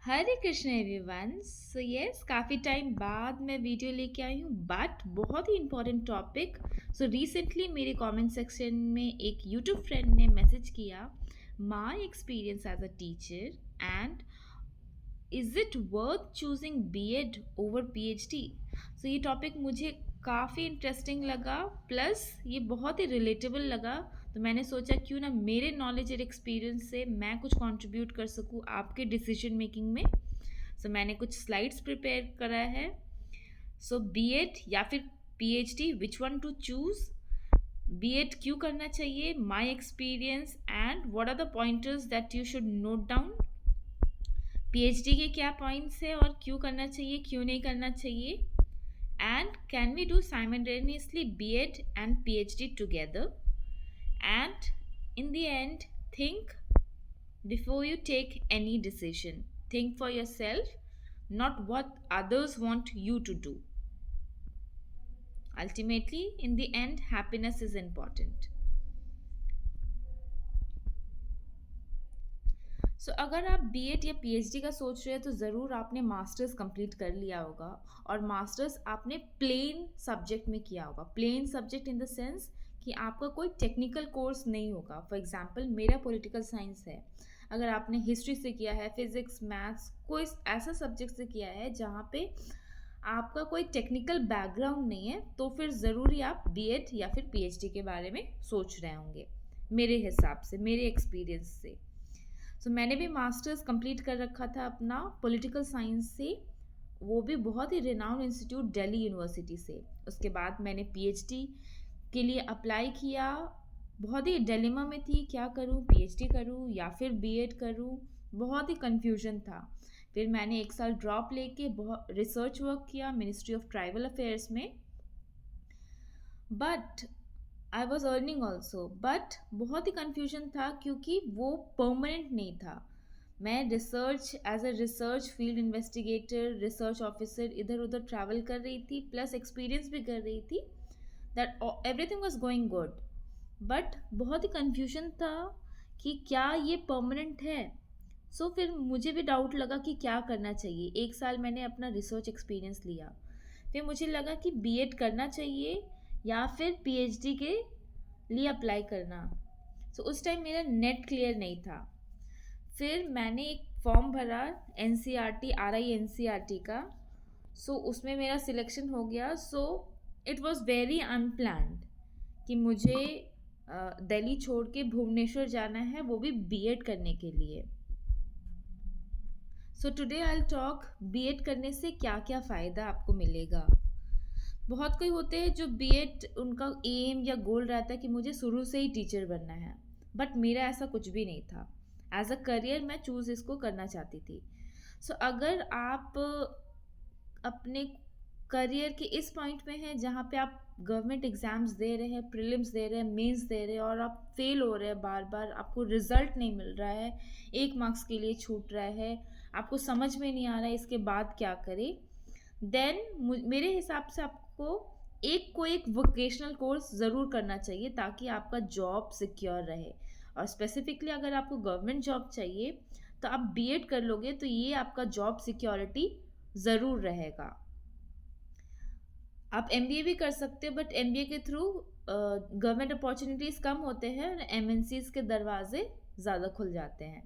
हरे Krishna everyone. So yes, काफ़ी time बाद मैं वीडियो लेके आई हूँ, बट बहुत ही इम्पोर्टेंट टॉपिक। सो रिसेंटली मेरे कमेंट सेक्शन में एक यूट्यूब फ्रेंड ने मैसेज किया, my experience as a teacher and is it worth choosing BEd over PhD. So ये टॉपिक मुझे काफ़ी इंटरेस्टिंग लगा, प्लस ये बहुत ही रिलेटेबल लगा। तो मैंने सोचा क्यों ना मेरे नॉलेज और एक्सपीरियंस से मैं कुछ कंट्रीब्यूट कर सकूँ आपके डिसीजन मेकिंग में। सो मैंने कुछ स्लाइड्स प्रिपेयर करा है। सो बीएड या फिर PhD, which one to choose? B Ed क्यों करना चाहिए, my experience and what are the pointers that you should note down. PhD के क्या पॉइंट्स है और क्यों करना चाहिए, क्यों नहीं करना चाहिए, and can we do simultaneously B Ed and PhD together, and in the end, think before you take any decision. Think for yourself, not what others want you to do. Ultimately, in the end, happiness is important. सो अगर आप BEd या PhD का सोच रहे हैं तो ज़रूर आपने मास्टर्स कंप्लीट कर लिया होगा, और मास्टर्स आपने प्लेन सब्जेक्ट में किया होगा। Plain subject in the sense कि आपका कोई टेक्निकल कोर्स नहीं होगा। फॉर एग्जांपल मेरा पॉलिटिकल साइंस है, अगर आपने हिस्ट्री से किया है, फिजिक्स, मैथ्स, कोई ऐसा सब्जेक्ट से किया है जहाँ पे आपका कोई टेक्निकल बैकग्राउंड नहीं है, तो फिर ज़रूरी आप बीएड या फिर पीएचडी के बारे में सोच रहे होंगे। मेरे हिसाब से, मेरे एक्सपीरियंस से, सो मैंने भी मास्टर्स कंप्लीट कर रखा था अपना पॉलिटिकल साइंस से, वो भी बहुत ही रिनाउंड इंस्टीट्यूट दिल्ली यूनिवर्सिटी से। उसके बाद मैंने पीएचडी के लिए अप्लाई किया। बहुत ही डिलेमा में थी, क्या करूं, पीएचडी करूं या फिर बीएड करूं, बहुत ही कन्फ्यूजन था। फिर मैंने एक साल ड्रॉप लेके बहुत रिसर्च वर्क किया मिनिस्ट्री ऑफ ट्राइबल अफेयर्स में, but I was earning also, but बहुत ही कन्फ्यूजन था क्योंकि वो परमानेंट नहीं था। मैं research as a research field investigator, research officer इधर उधर ट्रैवल कर रही थी, प्लस एक्सपीरियंस भी कर रही थी। That everything was going good, but बहुत ही कन्फ्यूजन था कि क्या ये परमानेंट है। सो फिर मुझे भी डाउट लगा कि क्या करना चाहिए। एक साल मैंने अपना रिसर्च एक्सपीरियंस लिया, फिर मुझे लगा कि बीएड करना चाहिए या फिर पीएचडी के लिए अप्लाई करना। सो उस टाइम मेरा नेट क्लियर नहीं था। फिर मैंने एक फॉर्म भरा एनसीईआरटी, आरआई एनसीईआरटी का। सो उसमें मेरा सिलेक्शन हो गया। So it was very unplanned कि मुझे दिल्ली छोड़ के भुवनेश्वर जाना है, वो भी बीएड करने के लिए। So today I will talk B Ed करने से क्या क्या फ़ायदा आपको मिलेगा। बहुत कोई होते हैं जो बीएड उनका एम या गोल रहता है कि मुझे शुरू से ही टीचर बनना है, बट मेरा ऐसा कुछ भी नहीं था। एज अ करियर मैं चूज़ इसको करना चाहती थी। सो अगर आप अपने करियर के इस पॉइंट में हैं जहाँ पे आप गवर्नमेंट एग्ज़ाम्स दे रहे हैं, प्रीलिम्स दे रहे हैं, मेंस दे रहे हैं, और आप फेल हो रहे हैं बार बार, आपको रिजल्ट नहीं मिल रहा है, 1 मार्क्स के लिए छूट रहा है, आपको समझ में नहीं आ रहा है इसके बाद क्या करें, देन मेरे हिसाब से आपको एक वोकेशनल कोर्स ज़रूर करना चाहिए ताकि आपका जॉब सिक्योर रहे। और स्पेसिफिकली अगर आपको गवर्नमेंट जॉब चाहिए तो आप बीएड कर लोगे तो ये आपका जॉब सिक्योरिटी ज़रूर रहेगा। आप एमबीए भी कर सकते हो, बट एमबीए के थ्रू गवर्नमेंट अपॉर्चुनिटीज़ कम होते हैं और एमएनसीज के दरवाजे ज़्यादा खुल जाते हैं।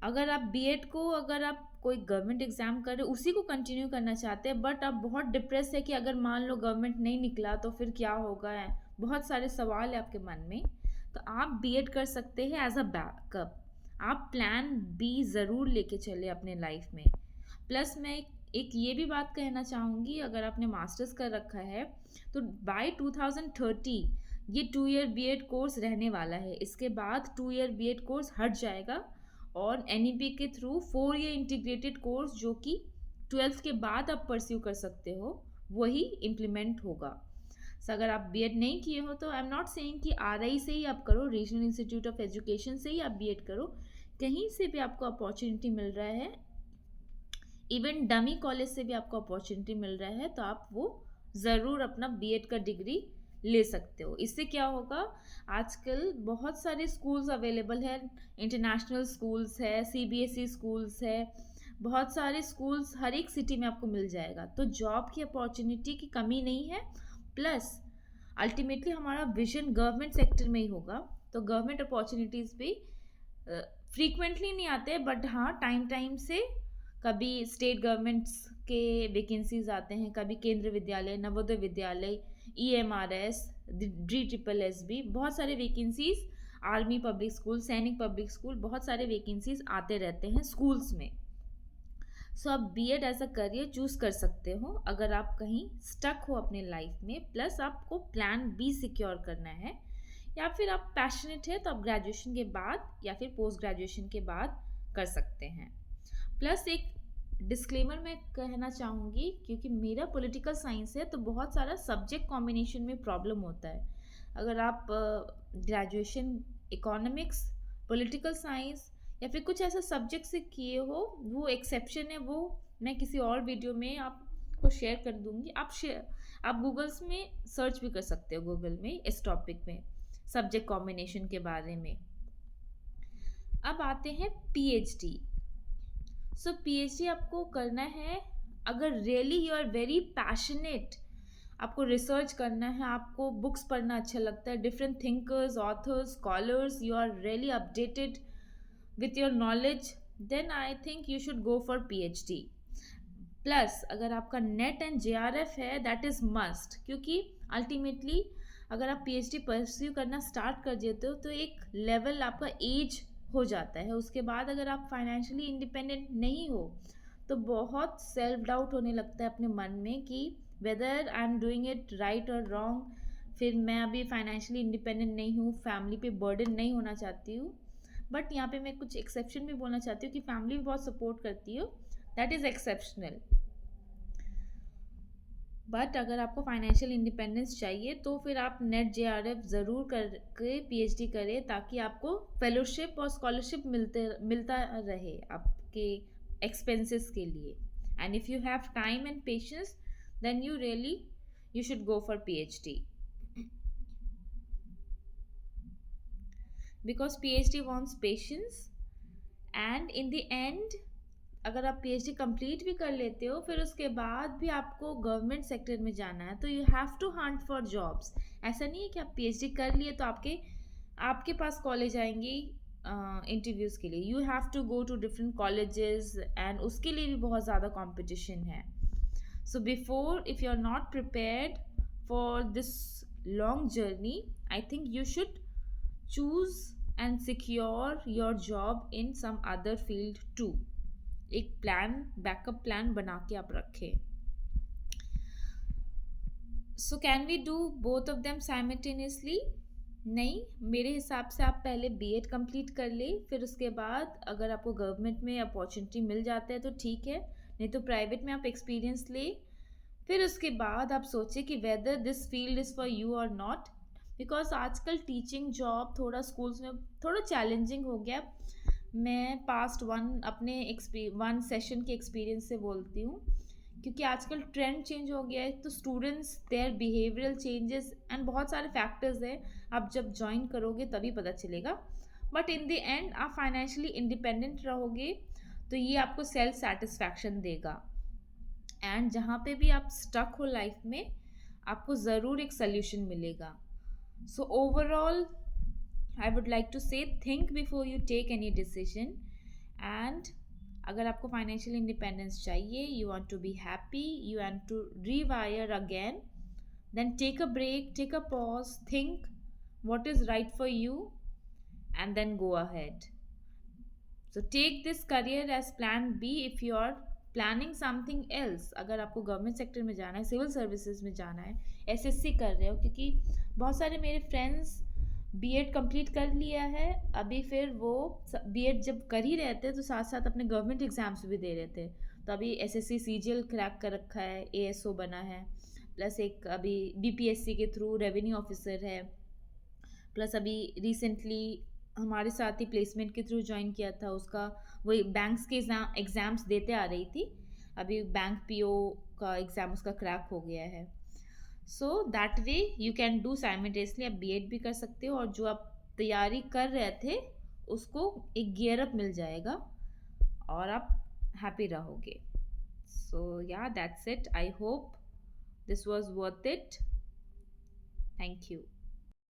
अगर आप बीएड को, अगर आप कोई गवर्नमेंट एग्ज़ाम कर रहे हो उसी को कंटिन्यू करना चाहते हैं, बट आप बहुत डिप्रेस है कि अगर मान लो गवर्नमेंट नहीं निकला तो फिर क्या होगा, है बहुत सारे सवाल है आपके मन में, तो आप बीएड कर सकते हैं एज अ बैकअप। आप प्लान बी ज़रूर लेके चले अपने लाइफ में। प्लस मैं एक ये भी बात कहना चाहूँगी, अगर आपने मास्टर्स कर रखा है तो बाय 2030 ये 2 ईयर बीएड कोर्स रहने वाला है। इसके बाद 2 ईयर बीएड कोर्स हट जाएगा और एनईपी के थ्रू 4 ईयर इंटीग्रेटेड कोर्स जो कि 12th के बाद आप परस्यू कर सकते हो, वही इम्प्लीमेंट होगा। सो अगर आप बीएड नहीं किए हो तो आई एम नॉट सेइंग कि आरआई से ही आप करो, रीजनल इंस्टीट्यूट ऑफ एजुकेशन से ही आप बीएड करो, कहीं से भी आपको अपॉर्चुनिटी मिल रहा है, इवन डमी कॉलेज से भी आपको अपॉर्चुनिटी मिल रहा है, तो आप वो ज़रूर अपना बीएड का डिग्री ले सकते हो। इससे क्या होगा, आजकल बहुत सारे स्कूल्स अवेलेबल है, इंटरनेशनल स्कूल्स है, सीबीएसई स्कूल्स है, बहुत सारे स्कूल्स हर एक सिटी में आपको मिल जाएगा। तो जॉब की अपॉर्चुनिटी की कमी नहीं है। प्लस अल्टीमेटली हमारा विजन गवर्नमेंट सेक्टर में ही होगा, तो गवर्नमेंट अपॉर्चुनिटीज़ भी फ्रीक्वेंटली नहीं आते, बट हाँ टाइम टाइम से कभी स्टेट गवर्नमेंट्स के वैकेंसीज आते हैं, कभी केंद्रीय विद्यालय, नवोदय विद्यालय, EMRS, DSSS, बहुत सारे वैकेंसीज, आर्मी पब्लिक स्कूल, सैनिक पब्लिक स्कूल, बहुत सारे वैकेंसीज आते रहते हैं स्कूल्स में। सो आप B Ed as a career choose कर सकते हो अगर आप कहीं स्टक हो अपने लाइफ में, प्लस आपको प्लान बी सिक्योर करना है, या फिर आप पैशनेट है तो आप ग्रेजुएशन के बाद या फिर पोस्ट ग्रेजुएशन के बाद कर सकते हैं। प्लस एक डिस्क्लेमर मैं कहना चाहूँगी, क्योंकि मेरा पॉलिटिकल साइंस है तो बहुत सारा सब्जेक्ट कॉम्बिनेशन में प्रॉब्लम होता है। अगर आप ग्रेजुएशन इकोनॉमिक्स, पॉलिटिकल साइंस या फिर कुछ ऐसा सब्जेक्ट से किए हो, वो एक्सेप्शन है, वो मैं किसी और वीडियो में आपको शेयर कर दूंगी। आप गूगल्स में सर्च भी कर सकते हो, गूगल में इस टॉपिक में सब्जेक्ट कॉम्बिनेशन के बारे में। अब आते हैं पीएचडी। सो पीएचडी आपको करना है अगर really you are very passionate, आपको रिसर्च करना है, आपको बुक्स पढ़ना अच्छा लगता है, different thinkers, authors, scholars, you are really updated with your knowledge, then I think you should go for PhD. Plus अगर आपका नेट एंड JRF है, दैट इज़ मस्ट, क्योंकि अल्टीमेटली अगर आप PhD परस्यू करना स्टार्ट कर देते हो तो एक लेवल आपका एज हो जाता है। उसके बाद अगर आप फाइनेंशियली इंडिपेंडेंट नहीं हो तो बहुत सेल्फ डाउट होने लगता है अपने मन में कि whether I am doing it right और रॉन्ग। फिर मैं अभी फाइनेंशियली इंडिपेंडेंट नहीं हूँ, फैमिली पे बर्डन नहीं होना चाहती हूँ। बट यहाँ पे मैं कुछ एक्सेप्शन भी बोलना चाहती हूँ कि फैमिली भी बहुत सपोर्ट करती हो, दैट इज़ एक्सेप्शनल। बट अगर आपको फाइनेंशियल इंडिपेंडेंस चाहिए तो फिर आप नेट JRF ज़रूर करके PhD करें, ताकि आपको फेलोशिप और स्कॉलरशिप मिलता रहे आपके एक्सपेंसेस के लिए। And if you have time and patience then you should go for PhD, because PhD wants patience, and in the end अगर आप PhD कंप्लीट भी कर लेते हो फिर उसके बाद भी आपको गवर्नमेंट सेक्टर में जाना है तो you have to hunt for jobs. ऐसा नहीं है कि आप PhD कर लिए तो आपके पास कॉलेज आएंगी इंटरव्यूज़ के लिए। You have to go to different colleges and उसके लिए भी बहुत ज़्यादा कॉम्पिटिशन है। So before, if you are not prepared for this long journey, I think you should choose and secure your job in some other field too। एक backup plan बना के आप रखें। So can we do both of them simultaneously? नहीं, मेरे हिसाब से आप पहले बीएड कंप्लीट कर ले, फिर उसके बाद अगर आपको गवर्नमेंट में अपॉर्चुनिटी मिल जाता है तो ठीक है, नहीं तो प्राइवेट में आप एक्सपीरियंस ले, फिर उसके बाद आप सोचें कि whether this field is for you और नॉट। बिकॉज आजकल टीचिंग जॉब थोड़ा स्कूल्स में थोड़ा चैलेंजिंग हो गया। मैं पास्ट वन सेशन के एक्सपीरियंस से बोलती हूँ, क्योंकि आजकल ट्रेंड चेंज हो गया है, तो students their behavioural changes and बहुत सारे फैक्टर्स हैं, आप जब ज्वाइन करोगे तभी पता चलेगा। बट इन द एंड आप फाइनेंशियली इंडिपेंडेंट रहोगे तो ये आपको सेल्फ सेटिस्फैक्शन देगा। एंड जहाँ पे भी आप स्टक हो लाइफ में, आपको ज़रूर एक सोल्यूशन मिलेगा। So overall, I would like to say, think before you take any decision। and अगर आपको financial independence चाहिए, you want to be happy, you want to rewire again, then take a break, take a pause, think what is right for you and then go ahead। So take this career as plan B if you are planning something else। अगर आपको government sector में जाना है, civil services में जाना है, SSC कर रहे हो, क्योंकि बहुत सारे मेरे फ्रेंड्स बीएड कंप्लीट कर लिया है, अभी फिर वो बीएड जब कर ही रहते तो साथ साथ अपने गवर्नमेंट एग्जाम्स भी दे रहे थे। तो अभी SSC CGL क्रैक कर रखा है, ASO बना है, प्लस एक अभी BPSC के थ्रू रेवेन्यू ऑफिसर है, प्लस अभी रिसेंटली हमारे साथ ही प्लेसमेंट के थ्रू ज्वाइन किया था, उसका वही बैंक्स के एग्ज़ाम्स देते आ रही थी, अभी बैंक PO का एग्ज़ाम उसका क्रैक हो गया है। So that way you can do simultaneously, आप बीएड भी कर सकते हो और जो आप तैयारी कर रहे थे उसको एक गियर अप मिल जाएगा और आप हैप्पी रहोगे. सो या that's it. I hope this was worth it. Thank you.